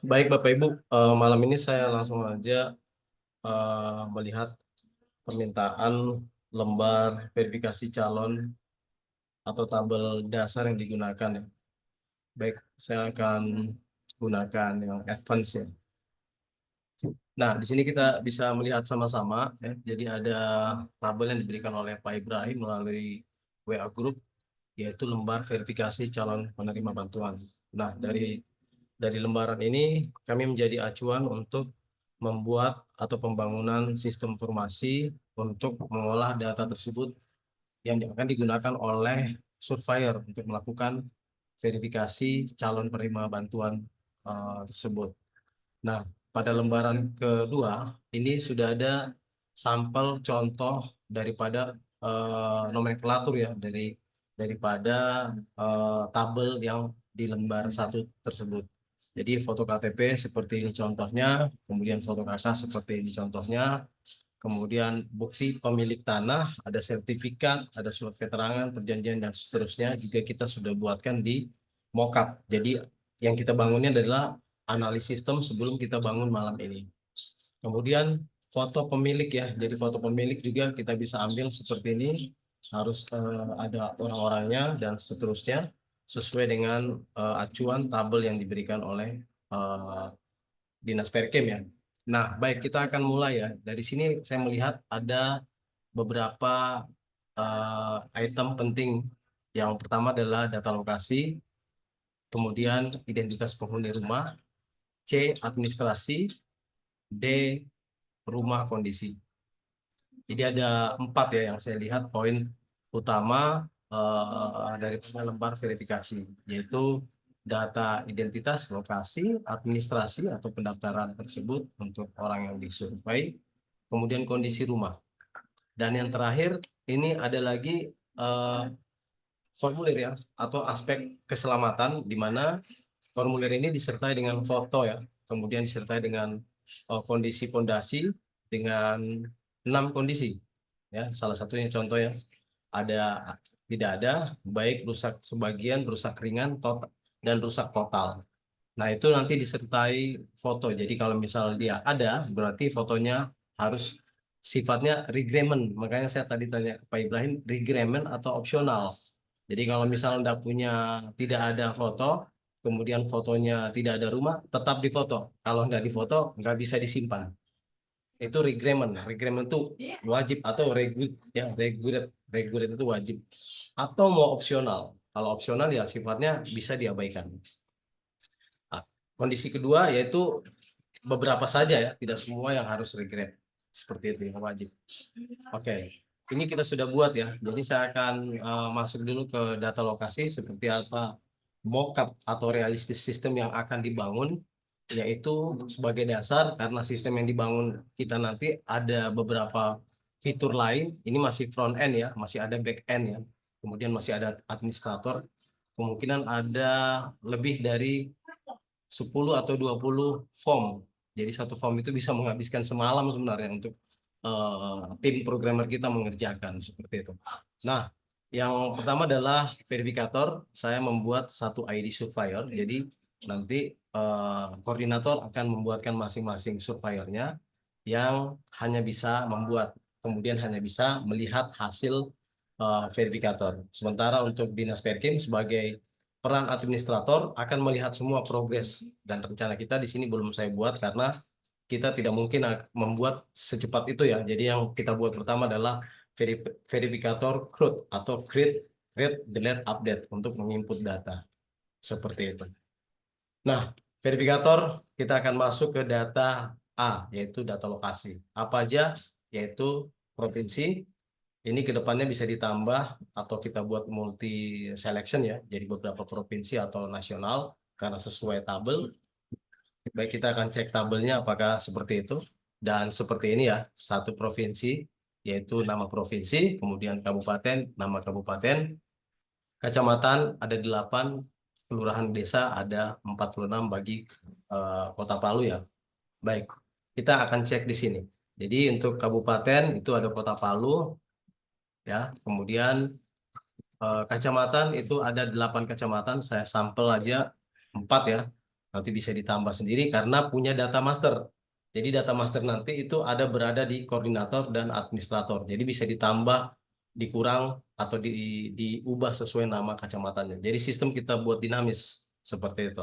Baik Bapak Ibu, malam ini saya langsung aja melihat permintaan lembar verifikasi calon atau tabel dasar yang digunakan ya. Baik, saya akan gunakan yang advance ya. Nah, di sini kita bisa melihat sama-sama ya. Jadi ada tabel yang diberikan oleh Pak Ibrahim melalui WA Group, yaitu lembar verifikasi calon penerima bantuan. Nah, dari lembaran ini kami menjadi acuan untuk membuat atau pembangunan sistem informasi untuk mengolah data tersebut yang akan digunakan oleh surveyor untuk melakukan verifikasi calon penerima bantuan tersebut. Nah, pada lembaran kedua ini sudah ada sampel contoh daripada nomenklatur ya daripada tabel yang di lembar satu tersebut. Jadi foto KTP seperti ini contohnya, kemudian foto KK seperti ini contohnya, kemudian bukti pemilik tanah, ada sertifikat, ada surat keterangan, perjanjian dan seterusnya juga kita sudah buatkan di mockup. Jadi yang kita bangunnya adalah analisis sistem sebelum kita bangun malam ini. Kemudian foto pemilik ya, jadi foto pemilik juga kita bisa ambil seperti ini, harus ada orang-orangnya dan seterusnya sesuai dengan acuan tabel yang diberikan oleh eh, Dinas Perkem ya. Nah, baik kita akan mulai ya. Dari sini saya melihat ada beberapa item penting. Yang pertama adalah data lokasi, kemudian identitas penghuni rumah, C administrasi, D rumah kondisi. Jadi ada 4 ya yang saya lihat poin utama dari lembar verifikasi, yaitu data identitas, lokasi, administrasi atau pendaftaran tersebut untuk orang yang disurvei, kemudian kondisi rumah. Dan yang terakhir ini ada lagi eh, formulir ya atau aspek keselamatan di mana formulir ini disertai dengan foto ya, kemudian disertai dengan kondisi pondasi dengan 6 kondisi ya. Salah satunya contoh ya, ada tidak ada, baik rusak sebagian, rusak ringan, total dan rusak total. Nah, itu nanti disertai foto. Jadi kalau misal dia ada, berarti fotonya harus sifatnya regrement. Makanya saya tadi tanya ke Pak Ibrahim, regrement atau opsional. Jadi kalau misal tidak ada foto, kemudian fotonya tidak ada rumah, tetap difoto. Kalau nggak difoto, nggak bisa disimpan. Itu regrement. Regrement itu wajib atau regulate ya, regulate itu wajib. Atau mau opsional. Kalau opsional ya sifatnya bisa diabaikan. Nah, kondisi kedua yaitu beberapa saja ya, tidak semua yang harus regret. Seperti itu yang wajib. Oke, ini kita sudah buat ya. Jadi saya akan masuk dulu ke data lokasi seperti apa mockup atau realistis sistem yang akan dibangun, yaitu sebagai dasar karena sistem yang dibangun kita nanti ada beberapa fitur lain. Ini masih front end ya, masih ada back end ya. Kemudian masih ada administrator. Kemungkinan ada lebih dari 10 atau 20 form. Jadi satu form itu bisa menghabiskan semalam sebenarnya untuk tim programmer kita mengerjakan seperti itu. Nah, yang pertama adalah verifikator. Saya membuat satu ID surveyor. Jadi nanti koordinator akan membuatkan masing-masing surveyornya yang hanya bisa membuat, kemudian hanya bisa melihat hasil verifikator. Sementara untuk Dinas Perkim sebagai peran administrator akan melihat semua progres dan rencana kita di sini belum saya buat karena kita tidak mungkin membuat secepat itu ya. Jadi yang kita buat pertama adalah verifikator CRUD atau create, delete, update untuk menginput data seperti itu. Nah, verifikator kita akan masuk ke data A, yaitu data lokasi. Apa aja? Yaitu provinsi. Ini kedepannya bisa ditambah atau kita buat multi selection ya, jadi beberapa provinsi atau nasional karena sesuai tabel. Baik, kita akan cek tabelnya apakah seperti itu. Dan seperti ini ya, satu provinsi, yaitu nama provinsi, kemudian kabupaten, nama kabupaten, kecamatan ada 8, kelurahan desa ada 46 bagi Kota Palu ya. Baik, kita akan cek di sini. Jadi untuk kabupaten itu ada Kota Palu ya, kemudian kecamatan itu ada 8 kecamatan, saya sampel aja 4 ya. Nanti bisa ditambah sendiri karena punya data master. Jadi data master nanti itu ada berada di koordinator dan administrator. Jadi bisa ditambah, dikurang, atau diubah sesuai nama kecamatannya. Jadi sistem kita buat dinamis seperti itu.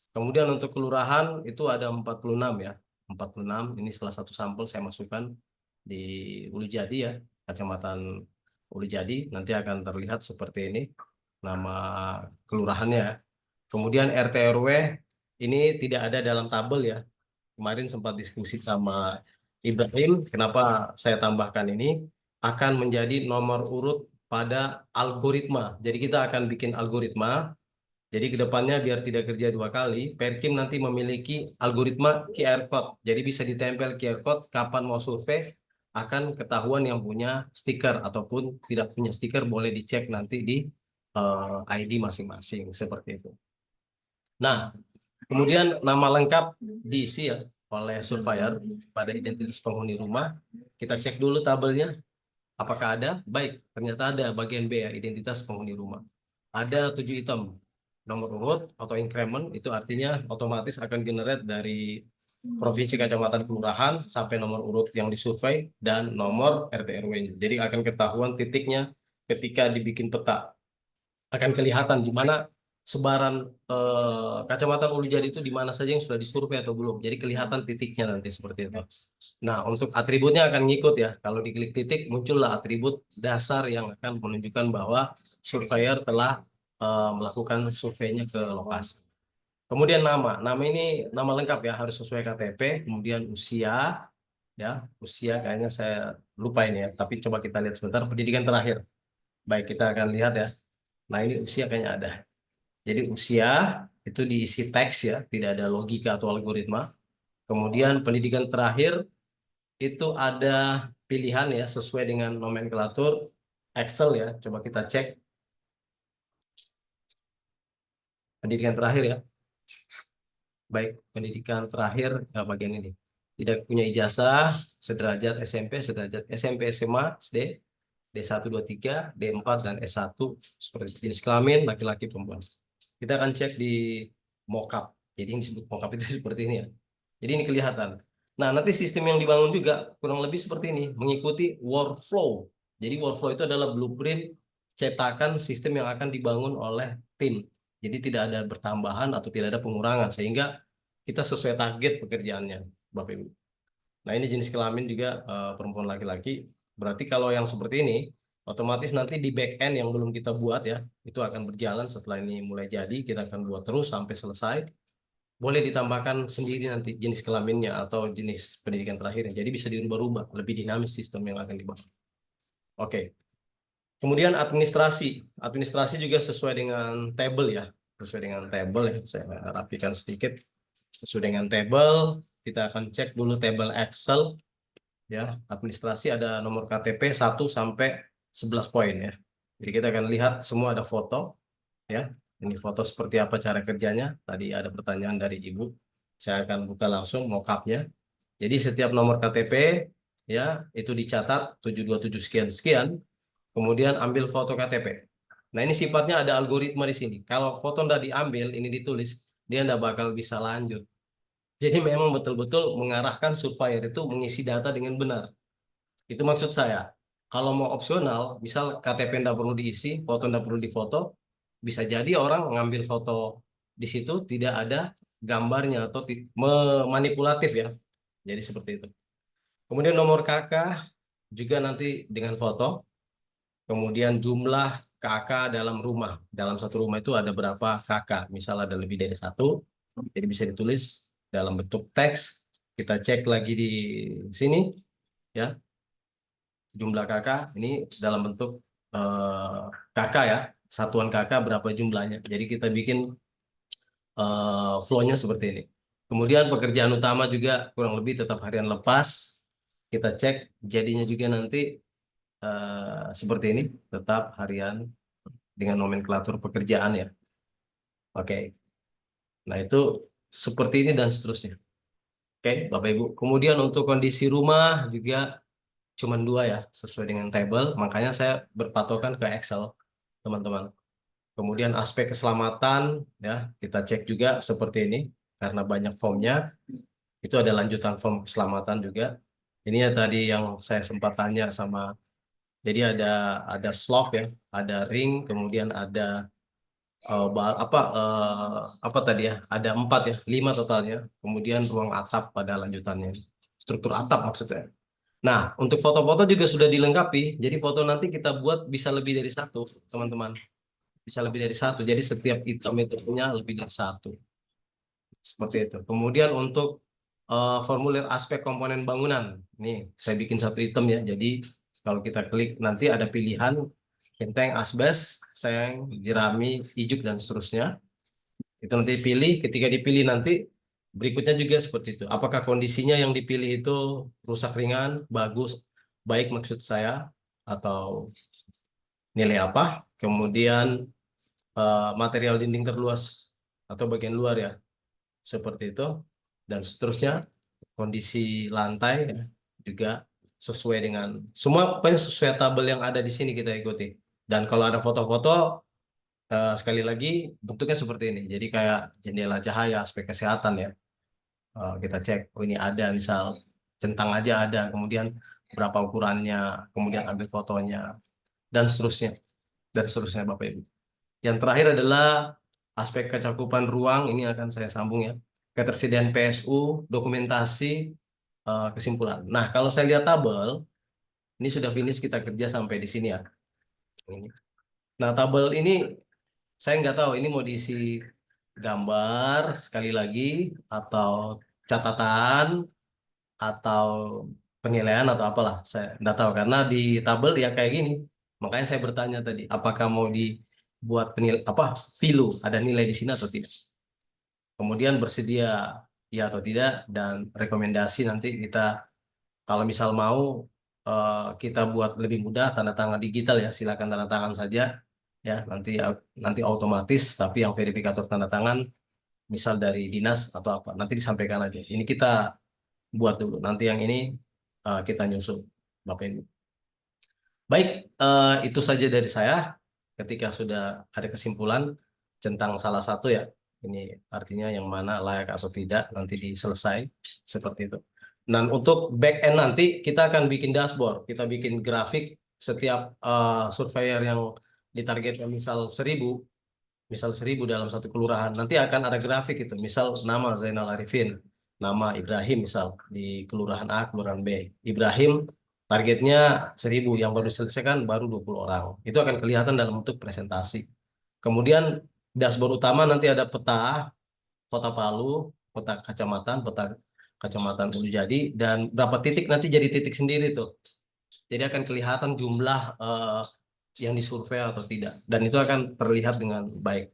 Kemudian untuk kelurahan itu ada 46 ya. 46 ini salah satu sampel saya masukkan di Ulu Jadi ya, Kecamatan Ulu Jadi. Nanti akan terlihat seperti ini nama kelurahannya. Kemudian RT RW ini tidak ada dalam tabel ya. Kemarin sempat diskusi sama Ibrahim, kenapa saya tambahkan ini akan menjadi nomor urut pada algoritma. Jadi kita akan bikin algoritma. Jadi kedepannya biar tidak kerja dua kali, Perkim nanti memiliki algoritma QR code. Jadi bisa ditempel QR code kapan mau survei akan ketahuan yang punya stiker ataupun tidak punya stiker boleh dicek nanti di ID masing-masing seperti itu. Nah, kemudian nama lengkap diisi ya oleh surveyor pada identitas penghuni rumah. Kita cek dulu tabelnya, apakah ada? Baik, ternyata ada bagian B ya, identitas penghuni rumah. Ada 7 item nomor urut atau increment, itu artinya otomatis akan generate dari provinsi, kecamatan, kelurahan sampai nomor urut yang disurvei dan nomor RT RW-nya. Jadi akan ketahuan titiknya ketika dibikin peta. Akan kelihatan di mana sebaran Kecamatan Ulu Jadi itu di mana saja yang sudah disurvei atau belum. Jadi kelihatan titiknya nanti seperti itu. Nah, untuk atributnya akan ngikut ya. Kalau diklik titik muncullah atribut dasar yang akan menunjukkan bahwa surveyor telah melakukan surveinya ke lokasi. Kemudian nama ini nama lengkap ya, harus sesuai KTP. Kemudian usia ya, usia kayaknya saya lupa ini ya. Tapi coba kita lihat sebentar pendidikan terakhir. Baik, kita akan lihat ya. Nah, ini usia kayaknya ada. Jadi usia itu diisi teks ya, tidak ada logika atau algoritma. Kemudian pendidikan terakhir itu ada pilihan ya sesuai dengan nomenklatur Excel ya. Coba kita cek pendidikan terakhir ya. Baik, pendidikan terakhir bagian ini. Tidak punya ijazah, sederajat SMP, sederajat SMP, SMA, SD, D1, 2, 3, D4, dan S1. Seperti jenis kelamin, laki-laki, perempuan. Kita akan cek di mockup. Jadi yang disebut mockup itu seperti ini ya. Jadi ini kelihatan. Nah, nanti sistem yang dibangun juga kurang lebih seperti ini, mengikuti workflow. Jadi workflow itu adalah blueprint cetakan sistem yang akan dibangun oleh tim. Jadi tidak ada bertambahan atau tidak ada pengurangan, sehingga kita sesuai target pekerjaannya, Bapak Ibu. Nah, ini jenis kelamin juga perempuan laki-laki. Berarti kalau yang seperti ini, otomatis nanti di back end yang belum kita buat ya, itu akan berjalan setelah ini mulai jadi, kita akan buat terus sampai selesai. Boleh ditambahkan sendiri nanti jenis kelaminnya atau jenis pendidikan terakhirnya. Jadi bisa dirubah-rubah, lebih dinamis sistem yang akan dibangun. Oke. Kemudian administrasi. Administrasi juga sesuai dengan table ya. Sesuai dengan table ya. Saya rapikan sedikit. Sesuai dengan table, kita akan cek dulu table Excel ya. Administrasi ada nomor KTP 1 sampai 11 poin ya. Jadi kita akan lihat semua ada foto ya. Ini foto seperti apa cara kerjanya. Tadi ada pertanyaan dari Ibu. Saya akan buka langsung mockupnya. Jadi setiap nomor KTP ya itu dicatat 727 sekian sekian. Kemudian ambil foto KTP. Nah, ini sifatnya ada algoritma di sini. Kalau foto tidak diambil, ini ditulis, dia tidak bakal bisa lanjut. Jadi memang betul-betul mengarahkan surveyor itu mengisi data dengan benar. Itu maksud saya. Kalau mau opsional, misal KTP tidak perlu diisi, foto tidak perlu difoto, bisa jadi orang mengambil foto di situ tidak ada gambarnya atau memanipulatif ya. Jadi seperti itu. Kemudian nomor KK juga nanti dengan foto. Kemudian jumlah kakak dalam rumah. Dalam satu rumah itu ada berapa kakak. Misal ada lebih dari satu, jadi bisa ditulis dalam bentuk teks. Kita cek lagi di sini, ya jumlah kakak ini dalam bentuk kakak ya, satuan kakak berapa jumlahnya. Jadi kita bikin flow-nya seperti ini. Kemudian pekerjaan utama juga kurang lebih tetap harian lepas. Kita cek jadinya juga nanti seperti ini, tetap harian dengan nomenklatur pekerjaan ya. Oke. Nah, itu seperti ini dan seterusnya. Oke, Bapak Ibu. Kemudian untuk kondisi rumah juga cuma dua ya, sesuai dengan table. Makanya saya berpatokan ke Excel, teman-teman. Kemudian aspek keselamatan ya kita cek juga seperti ini karena banyak formnya. Itu ada lanjutan form keselamatan juga. Ini ya tadi yang saya sempat tanya sama. Jadi ada slop ya, ada ring, kemudian ada apa tadi ya? Ada 4 ya, 5 totalnya. Kemudian ruang atap pada lanjutannya. Struktur atap maksudnya. Nah, untuk foto-foto juga sudah dilengkapi. Jadi foto nanti kita buat bisa lebih dari satu, teman-teman. Bisa lebih dari satu. Jadi setiap item itu punya lebih dari satu. Seperti itu. Kemudian untuk formulir aspek komponen bangunan. Nih, saya bikin satu item ya. Jadi kalau kita klik nanti ada pilihan genteng, asbes, seng, jerami, ijuk dan seterusnya. Itu nanti pilih, ketika dipilih nanti berikutnya juga seperti itu. Apakah kondisinya yang dipilih itu rusak ringan, bagus, baik maksud saya, atau nilai apa. Kemudian material dinding terluas atau bagian luar ya, seperti itu. Dan seterusnya, kondisi lantai ya, juga sesuai dengan, semua pokoknya sesuai tabel yang ada di sini kita ikuti. Dan kalau ada foto-foto, sekali lagi bentuknya seperti ini. Jadi kayak jendela cahaya, aspek kesehatan ya. Kita cek, oh ini ada misal centang aja ada, kemudian berapa ukurannya, kemudian ambil fotonya dan seterusnya Bapak Ibu. Yang terakhir adalah aspek kecakupan ruang, ini akan saya sambung ya. Ketersediaan PSU, dokumentasi, kesimpulan. Nah, kalau saya lihat tabel, ini sudah finish kita kerja sampai di sini ya. Ini. Nah, tabel ini saya nggak tahu ini mau diisi gambar sekali lagi atau catatan atau penilaian atau apalah, saya nggak tahu karena di tabel ya kayak gini. Makanya saya bertanya tadi apakah mau dibuat filu, ada nilai di sini atau tidak, kemudian bersedia ya atau tidak, dan rekomendasi nanti kita kalau misal mau kita buat lebih mudah tanda tangan digital ya, silakan tanda tangan saja ya, nanti otomatis, tapi yang verifikator tanda tangan misal dari dinas atau apa nanti disampaikan aja. Ini kita buat dulu. Nanti yang ini kita nyusul, Bapak Ibu. Baik, itu saja dari saya. Ketika sudah ada kesimpulan tentang salah satu ya, ini artinya yang mana layak atau tidak nanti diselesai seperti itu. Dan untuk back end nanti kita akan bikin dashboard, kita bikin grafik setiap surveyor yang ditargetkan misal 1.000 dalam satu kelurahan, nanti akan ada grafik itu, misal nama Zainal Arifin, nama Ibrahim misal di kelurahan A, kelurahan B. Ibrahim targetnya 1.000, yang baru diselesaikan baru 20 orang. Itu akan kelihatan dalam bentuk presentasi. Kemudian dashboard utama nanti ada peta Kota Palu, peta kecamatan Ulu Jadi, dan berapa titik nanti jadi titik sendiri tuh. Jadi akan kelihatan jumlah yang disurvei atau tidak, dan itu akan terlihat dengan baik.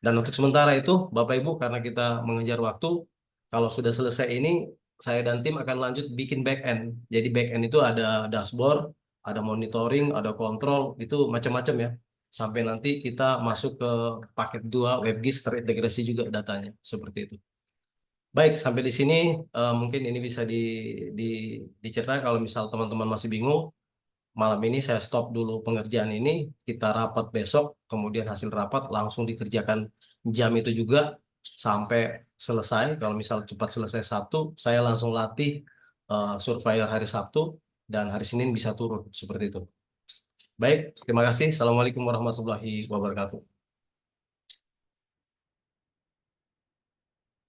Dan untuk sementara itu, Bapak Ibu, karena kita mengejar waktu, kalau sudah selesai ini, saya dan tim akan lanjut bikin back end. Jadi back end itu ada dashboard, ada monitoring, ada kontrol, itu macam-macam ya. Sampai nanti kita masuk ke paket 2 WebGIS terintegrasi juga datanya, seperti itu. Baik, sampai di sini mungkin ini bisa di, dicerna. Kalau misal teman-teman masih bingung, malam ini saya stop dulu pengerjaan ini, kita rapat besok, kemudian hasil rapat langsung dikerjakan jam itu juga sampai selesai. Kalau misal cepat selesai Sabtu, saya langsung latih surveyor hari Sabtu, dan hari Senin bisa turun, seperti itu. Baik, terima kasih. Assalamualaikum warahmatullahi wabarakatuh.